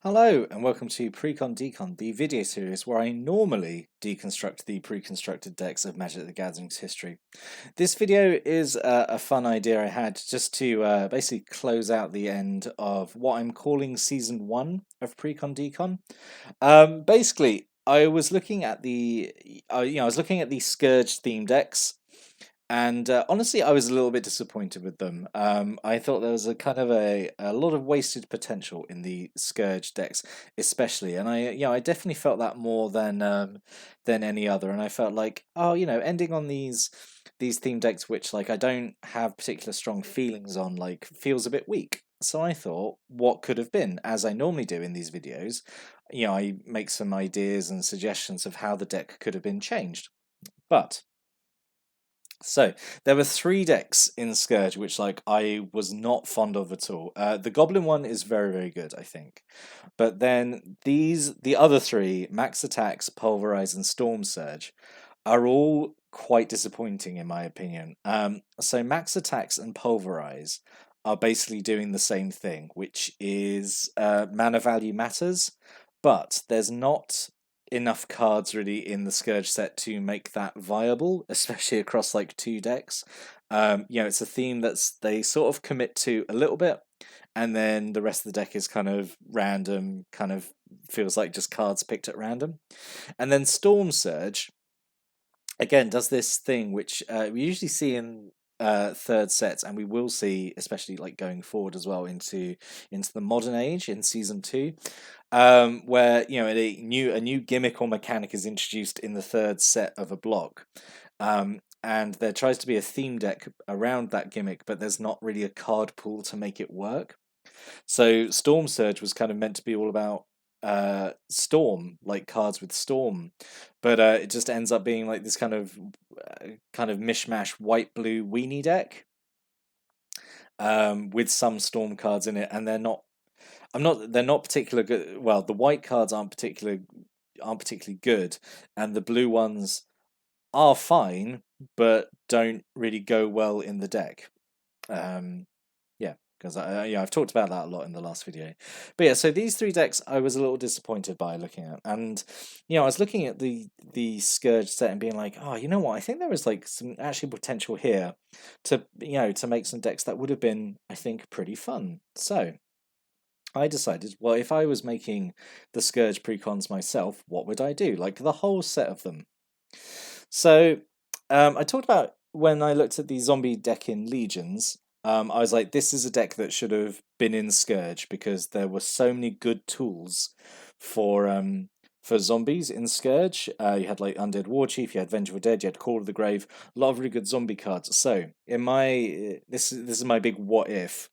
Hello and welcome to Precon Decon, the video series where I normally deconstruct the pre-constructed decks of Magic the Gathering's history. This video is a fun idea I had just to basically close out the end of what I'm calling Season 1 of Precon Decon. Basically, I was looking at I was looking at the Scourge theme decks. And honestly, I was a little bit disappointed with them. I thought there was a kind of a lot of wasted potential in the Scourge decks, especially. And I definitely felt that more than any other. And I felt like, oh, ending on these theme decks, which like I don't have particular strong feelings on, like feels a bit weak. So I thought, what could have been, as I normally do in these videos, I make some ideas and suggestions of how the deck could have been changed. But so there were three decks in Scourge which like I was not fond of at all. The Goblin one is very, very good, I think. But then the other three, Max Attacks, Pulverize, and Storm Surge, are all quite disappointing in my opinion. So Max Attacks and Pulverize are basically doing the same thing, which is mana value matters, but there's not enough cards really in the Scourge set to make that viable, especially across like two decks. It's a theme that's they sort of commit to a little bit, and then the rest of the deck is kind of random, kind of feels like just cards picked at random. And then Storm Surge again does this thing which we usually see in third sets, and we will see, especially like going forward as well into the modern age in season 2, where a new gimmick or mechanic is introduced in the third set of a block, and there tries to be a theme deck around that gimmick, but there's not really a card pool to make it work. So Storm Surge was kind of meant to be all about storm, like cards with storm, but it just ends up being like this kind of mishmash white blue weenie deck, with some storm cards in it, and they're not particular good. Well, the white cards aren't particularly good, and the blue ones are fine, but don't really go well in the deck. Yeah, because I've talked about that a lot in the last video. But yeah, so these three decks I was a little disappointed by looking at, and I was looking at the Scourge set and being like, oh, you know what? I think there is like some actual potential here to make some decks that would have been, I think, pretty fun. So I decided, well, if I was making the Scourge precons myself, what would I do? Like the whole set of them. So I talked about when I looked at the zombie deck in Legions. I was like, this is a deck that should have been in Scourge because there were so many good tools for zombies in Scourge. You had like Undead Warchief, you had Vengeful Dead, you had Call of the Grave, a lot of really good zombie cards. So in my this is my big what if.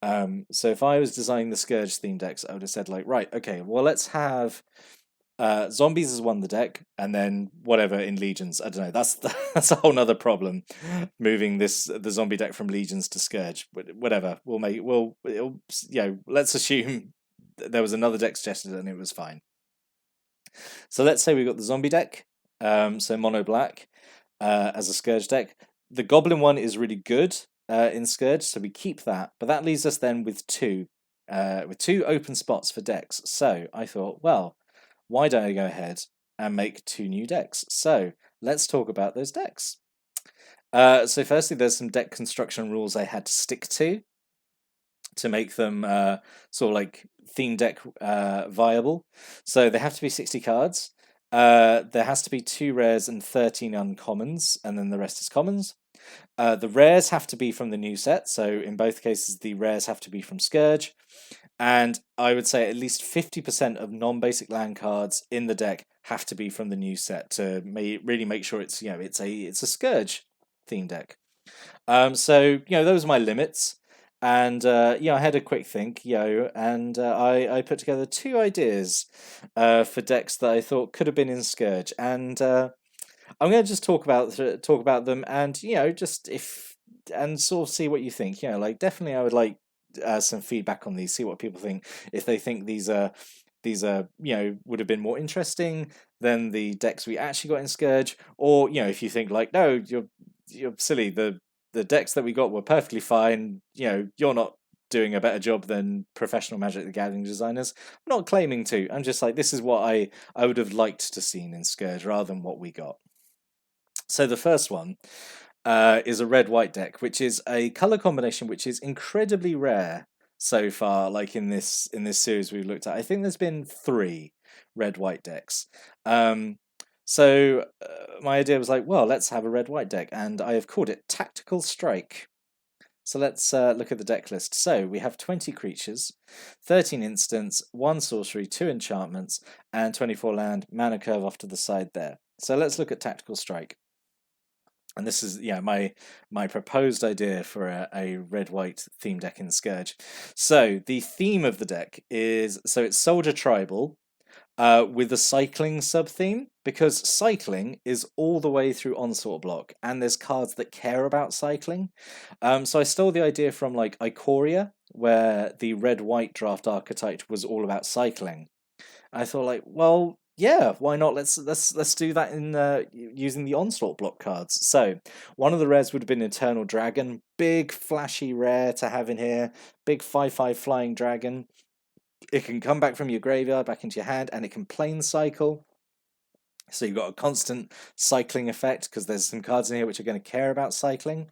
So if I was designing the Scourge theme decks, I would have said like, right, okay, well let's have zombies as one the deck, and then whatever in Legions. I don't know. That's a whole nother problem. Moving the zombie deck from Legions to Scourge. Whatever. Let's assume there was another deck suggested and it was fine. So let's say we got the zombie deck. So mono black as a Scourge deck. The Goblin one is really good in Scourge, so we keep that. But that leaves us then with two open spots for decks. So I thought, well, why don't I go ahead and make two new decks? So let's talk about those decks. So firstly, there's some deck construction rules I had to stick to make them sort of like theme deck viable. So they have to be 60 cards. There has to be 2 rares and 13 uncommons, and then the rest is commons. The rares have to be from the new set, so in both cases the rares have to be from Scourge, and I would say at least 50% of non-basic land cards in the deck have to be from the new set to really make sure it's it's a Scourge theme deck. So those are my limits, and I had a quick think, and I put together 2 ideas for decks that I thought could have been in Scourge, and I'm going to just talk about them, and just if and sort of see what you think. Like definitely, I would like some feedback on these. See what people think. If they think these are would have been more interesting than the decks we actually got in Scourge, or if you think like no, you're silly. The decks that we got were perfectly fine. You're not doing a better job than professional Magic the Gathering designers. I'm not claiming to. I'm just like, this is what I would have liked to seen in Scourge rather than what we got. So the first one is a red-white deck, which is a color combination which is incredibly rare so far. Like in this series we've looked at, I think there's been 3 red-white decks. So my idea was like, well, let's have a red-white deck, and I have called it Tactical Strike. So let's look at the deck list. So we have 20 creatures, 13 instants, 1 sorcery, 2 enchantments, and 24 land, mana curve off to the side there. So let's look at Tactical Strike. And this is my proposed idea for a red-white theme deck in Scourge. So the theme of the deck is, so it's Soldier Tribal, with a cycling sub-theme, because cycling is all the way through Onslaught block, and there's cards that care about cycling. So I stole the idea from like Ikoria, where the red-white draft archetype was all about cycling. I thought like, well, yeah, why not? Let's do that in using the Onslaught block cards. So one of the rares would have been Eternal Dragon, big flashy rare to have in here, big 5/5 flying dragon. It can come back from your graveyard back into your hand, and it can plane cycle. So you've got a constant cycling effect because there's some cards in here which are going to care about cycling.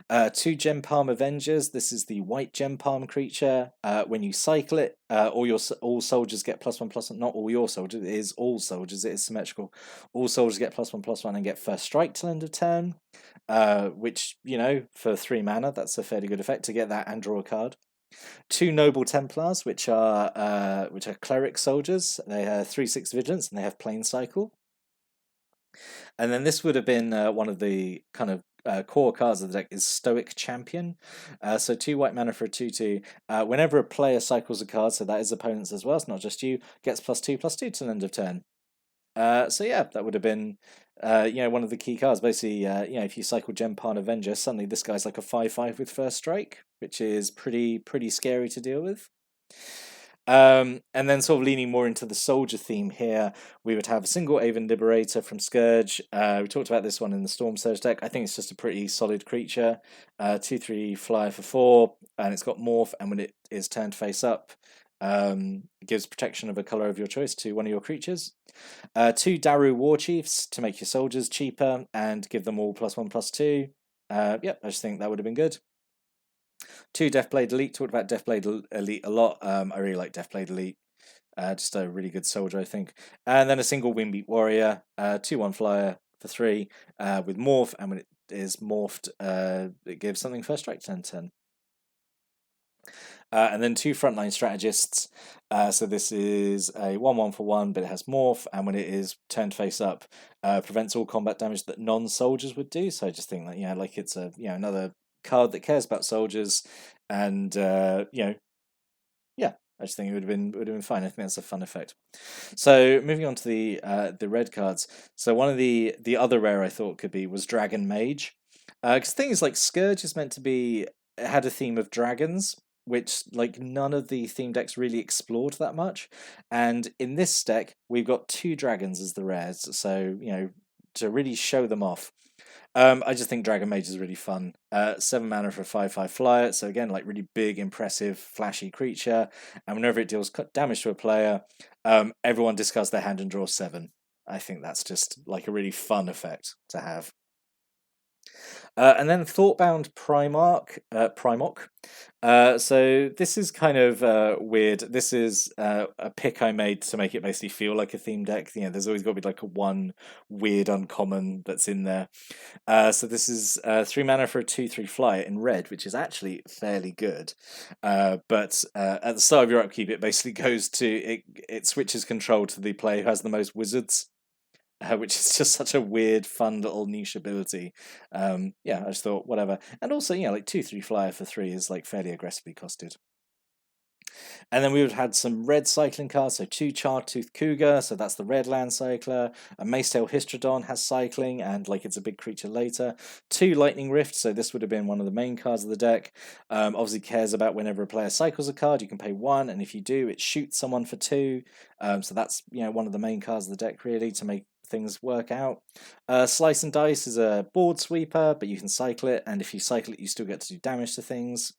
2 Gem Palm Avengers. This is the white Gem Palm creature. When you cycle it, all soldiers get +1/+1. Not all your soldiers. It is all soldiers. It is symmetrical. All soldiers get +1/+1 and get first strike till end of turn. Which, you know, for 3 mana, that's a fairly good effect to get that and draw a card. 2 Noble Templars, which are cleric soldiers. They have 3/6 vigilance and they have plane cycle. And then this would have been one of the kind of core cards of the deck is Stoic Champion. So 2 white mana for a 2/2. Whenever a player cycles a card, so that is opponents as well, it's not just you, gets +2/+2 till end of turn. So yeah, that would have been one of the key cards. Basically, if you cycle Gem Palm Avenger, suddenly this guy's like a 5/5 with first strike, which is pretty scary to deal with. And then sort of leaning more into the soldier theme here, we would have a single Avon Liberator from Scourge. We talked about this one in the Storm Surge deck. I think it's just a pretty solid creature. 2/3 flyer for 4, and it's got Morph, and when it is turned face up, it gives protection of a colour of your choice to one of your creatures. 2 Daru War Chiefs to make your soldiers cheaper and give them all +1/+2. Yep, I just think that would have been good. 2 Deathblade Elite. Talked about Deathblade Elite a lot. I really like Deathblade Elite. Just a really good soldier, I think. And then a single Wingbeat Warrior. 2/1 flyer for 3 with Morph, and when it is morphed, it gives something first strike 10/10. And then 2 Frontline Strategists. So this is a 1/1 for 1, but it has Morph, and when it is turned face up, prevents all combat damage that non-soldiers would do. So I just think that, like it's a another card that cares about soldiers, and I just think it would have been fine. I think that's a fun effect. So moving on to the red cards. So one of the other rare I thought could be was Dragon Mage, because things like Scourge is meant to be, it had a theme of dragons, which like none of the theme decks really explored that much. And in this deck, we've got 2 dragons as the rares, so to really show them off. I just think Dragon Mage is really fun. 7 mana for a 5/5 flyer, so again, like really big, impressive, flashy creature. And whenever it deals damage to a player, everyone discards their hand and draws 7. I think that's just like a really fun effect to have. And then Thoughtbound Primarch. So this is kind of weird. This is a pick I made to make it basically feel like a theme deck. There's always got to be like a one weird uncommon that's in there. So this is 3 mana for a 2/3 flyer in red, which is actually fairly good. But at the start of your upkeep, it basically goes to it switches control to the player who has the most wizards. Which is just such a weird, fun little niche ability. I just thought, whatever. And also, like 2/3 flyer for 3 is like fairly aggressively costed. And then we would have had some red cycling cards, so 2 Chartooth Cougar, so that's the red land cycler. A Macetail Histrodon has cycling, and like it's a big creature later. 2 Lightning Rift, so this would have been one of the main cards of the deck. Obviously cares about whenever a player cycles a card, you can pay 1, and if you do, it shoots someone for 2. So that's one of the main cards of the deck really to make things work out. Slice and Dice is a board sweeper, but you can cycle it, and if you cycle it, you still get to do damage to things.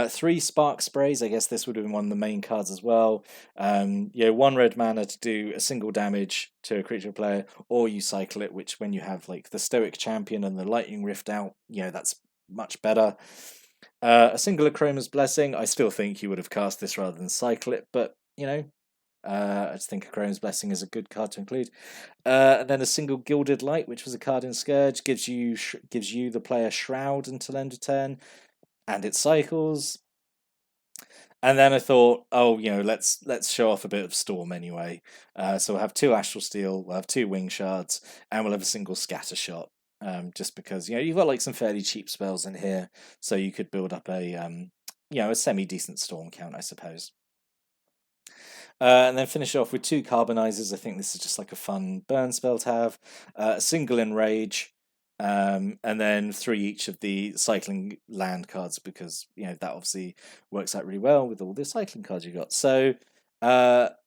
Three spark sprays. I guess this would have been one of the main cards as well. One red mana to do a single damage to a creature player, or you cycle it, which when you have like the Stoic Champion and the Lightning Rift out, that's much better. A single Chroma's Blessing. I still think you would have cast this rather than cycle it, but I just think Chroma's Blessing is a good card to include. And then a single Gilded Light, which was a card in Scourge, gives you the player Shroud until end of turn, and it cycles. And then I thought, let's show off a bit of Storm anyway. So we'll have two Astral Steel, we'll have two Wing Shards, and we'll have a single Scatter Shot. Just because you've got like some fairly cheap spells in here, so you could build up a semi decent Storm count, I suppose. And then finish off with two Carbonizers. I think this is just like a fun burn spell to have. A single Enrage, and then three each of the cycling land cards, because that obviously works out really well with all the cycling cards you got. So that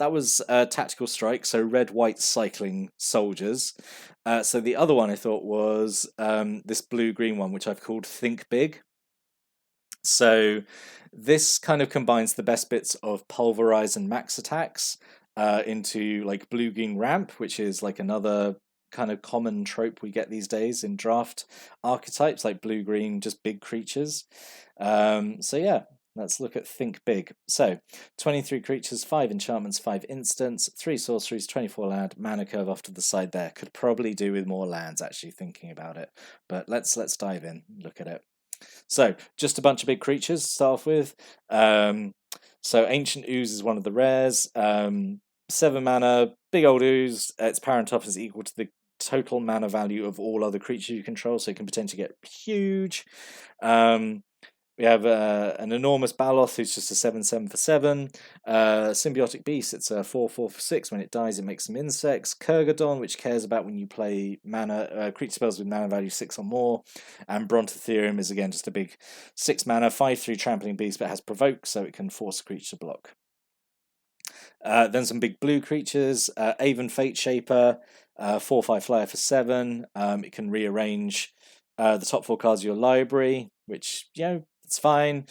was Tactical Strike. So red white cycling soldiers. So the other one I thought was this blue green one, which I've called Think Big. So this kind of combines the best bits of Pulverize and Max Attacks into like blue green ramp, which is like another kind of common trope we get these days in draft archetypes, like blue green, just big creatures. Let's look at Think Big. So 23 creatures, 5 enchantments, 5 instants, 3 sorceries, 24 land, mana curve off to the side there. Could probably do with more lands, actually, thinking about it. But let's dive in, look at it. So, just a bunch of big creatures to start off with. So Ancient Ooze is one of the rares. 7 mana, big old ooze. Its power and toughness is equal to the total mana value of all other creatures you control, so it can potentially get huge. We have an enormous Baloth, who's just a 7/7 for 7. Symbiotic Beast, it's a 4/4 for 6. When it dies, it makes some insects. Kurgadon, which cares about when you play mana creature spells with mana value 6 or more. And Brontotherium is again just a big 6 mana, 5/3 trampling beast, but has Provoke, so it can force a creature to block. Then some big blue creatures. Aven Fate Shaper, 4/5 flyer for 7. It can rearrange the top 4 cards of your library, which it's fine.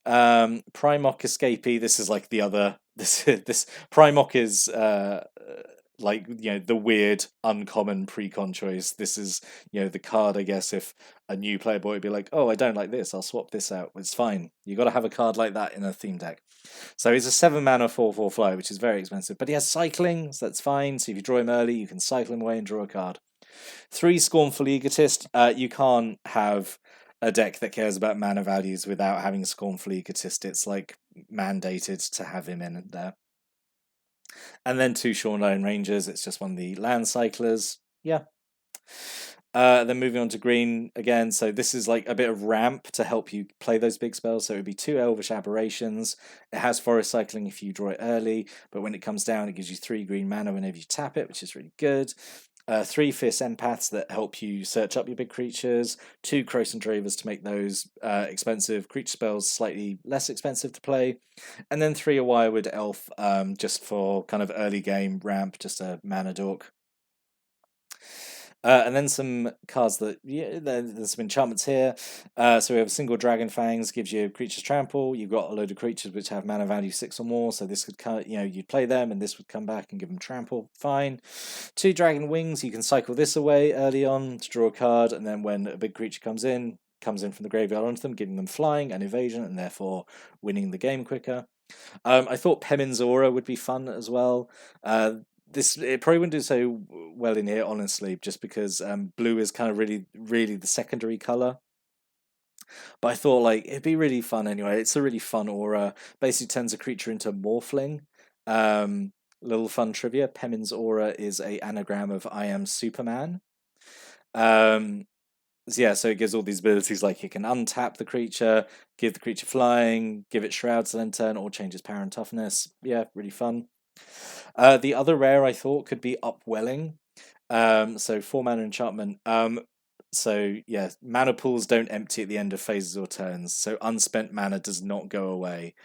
Primok Escapee. This is like the other. This Primok is the weird uncommon precon choice. This is the card, I guess, if a new player boy would be like, oh, I don't like this, I'll swap this out. It's fine. You got to have a card like that in a theme deck. So he's a 7 mana 4/4 flyer, which is very expensive, but he has cycling, so that's fine. So if you draw him early, you can cycle him away and draw a card. 3 Scornful Egotist. You can't have a deck that cares about mana values without having Scornful Egotist. It's like mandated to have him in there. And then 2 Shoreline Rangers. It's just one of the land cyclers. Yeah. Then moving on to green again. So this is like a bit of ramp to help you play those big spells. So it would be 2 Elvish Aberrations. It has Forest Cycling if you draw it early, but when it comes down, it gives you 3 green mana whenever you tap it, which is really good. 3 Fierce Empaths that help you search up your big creatures. 2 Croson Dravers to make those expensive creature spells slightly less expensive to play. And then 3 A Wirewood Elf, just for kind of early game ramp, just a mana dork. And then some cards there's some enchantments here. So we have a single Dragon Fangs, gives you creatures trample. You've got a load of creatures which have mana value 6 or more, so this could you'd play them and this would come back and give them trample. Fine. 2 Dragon Wings, you can cycle this away early on to draw a card, and then when a big creature comes in from the graveyard onto them, giving them flying and evasion, and therefore winning the game quicker. I thought Pemin's Aura would be fun as well. It probably wouldn't do so well in here, honestly, just because blue is kind of really the secondary color. But I thought it'd be really fun anyway. It's a really fun aura. Basically turns a creature into Morphling. Little fun trivia: Pemin's Aura is a anagram of I am Superman. So it gives all these abilities, like it can untap the creature, give the creature flying, give it shrouds and then turn, or change its power and toughness. Yeah, really fun. The other rare I thought could be Upwelling. So 4 mana enchantment. Mana pools don't empty at the end of phases or turns, so unspent mana does not go away,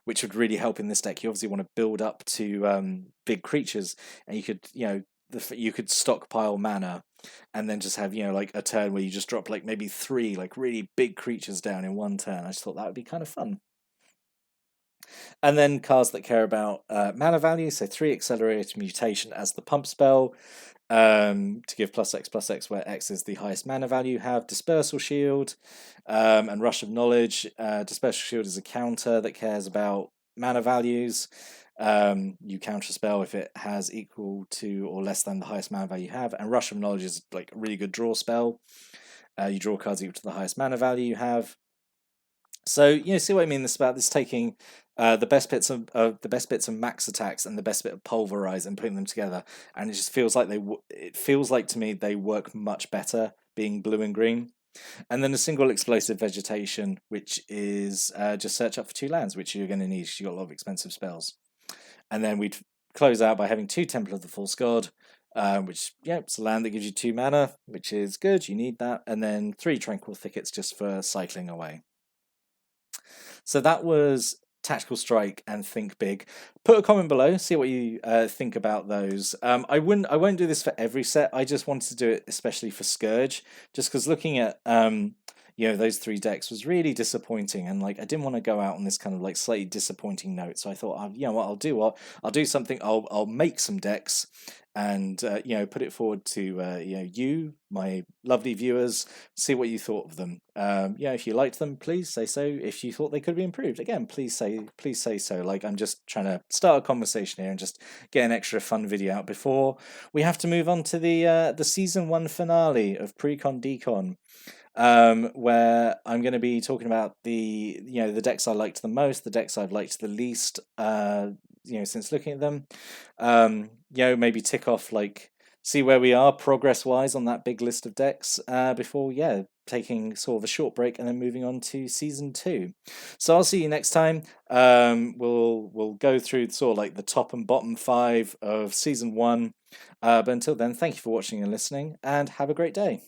which would really help in this deck. You obviously want to build up to big creatures, and you could stockpile mana. and then just have, you know, like a turn where you just drop like maybe 3 like really big creatures down in one turn. I just thought that would be kind of fun. And then cards that care about mana value, so 3 Accelerated Mutation as the pump spell, to give +X/+X, where X is the highest mana value you have. Dispersal Shield, and Rush of Knowledge. Dispersal Shield is a counter that cares about mana values. You counter spell if it has equal to or less than the highest mana value you have. And Rush of Knowledge is like a really good draw spell. You draw cards equal to the highest mana value you have. So, you know, see what I mean? This about this taking the best bits of max attacks and the best bit of pulverize and putting them together, and it just feels like it feels like to me they work much better being blue and green. And then a single explosive vegetation, which is just search up for 2 lands, which you're going to need because you've got a lot of expensive spells. And then we'd close out by having 2 Temple of the False God, which, yeah, it's a land that gives you 2 mana, which is good, you need that. And then 3 Tranquil Thickets just for cycling away. So that was Tactical Strike and Think Big. Put a comment below, see what you think about those. I won't do this for every set. I just wanted to do it especially for Scourge, just because looking at you know, those 3 decks was really disappointing, and like I didn't want to go out on this kind of like slightly disappointing note. So I thought, you know what I'll do? I'll do something. I'll make some decks and you know, put it forward to you know, you, my lovely viewers, see what you thought of them. Yeah, if you liked them, please say so. If you thought they could be improved, again, please say so. Like, I'm just trying to start a conversation here and just get an extra fun video out before we have to move on to the season 1 finale of Precon Decon. Where I'm going to be talking about the decks I liked the most, the decks I've liked the least, you know, since looking at them. You know, maybe tick off, like, see where we are progress wise on that big list of decks before, yeah, taking sort of a short break and then moving on to season 2. So I'll see you next time. We'll go through sort of like the top and bottom 5 of season 1. But until then, thank you for watching and listening, and have a great day.